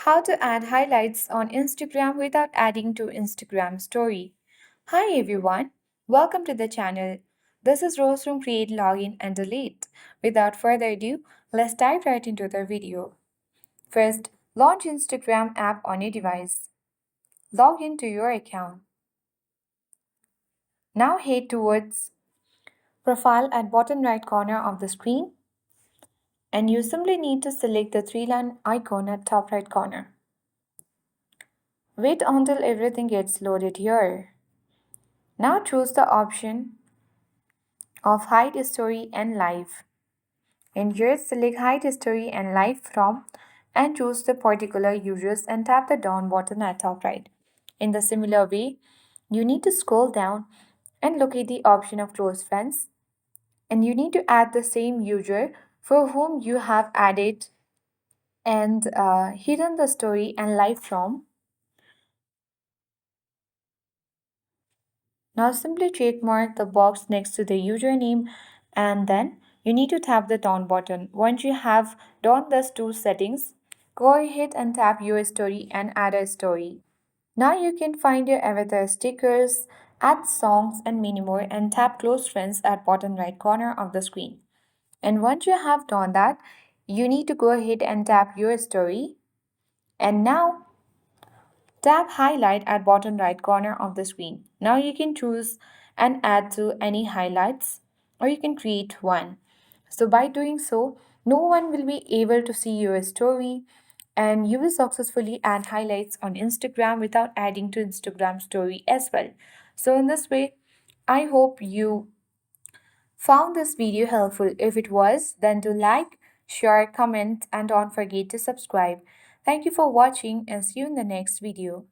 How to add highlights on Instagram without adding to Instagram story. Hi everyone, welcome to the channel. This is Rose from Create Login and Delete. Without further ado, let's dive right into the video. First, launch Instagram app on your device. Log into your account. Now head towards profile at bottom right corner of the screen and you simply need to select the three-line icon at top right corner. Wait until everything gets loaded here. Now choose the option of hide story and live. And here select hide story and live from and choose the particular users and tap the down button at top right. In the similar way, you need to scroll down and locate the option of close friends and you need to add the same user for whom you have added and hidden the story and live from. Now simply check mark the box next to the username and then you need to tap the down button. Once you have done these two settings, go ahead and tap your story and add a story. Now you can find your avatar stickers, add songs and many more and tap close friends at bottom right corner of the screen. And once you have done that, you need to go ahead and tap your story. And now tap highlight at bottom right corner of the screen. Now you can choose and add to any highlights or you can create one. So by doing so, no one will be able to see your story and you will successfully add highlights on Instagram without adding to Instagram story as well. So in this way, I hope you found this video helpful. If it was, then do like, share, comment and don't forget to subscribe. Thank you for watching and see you in the next video.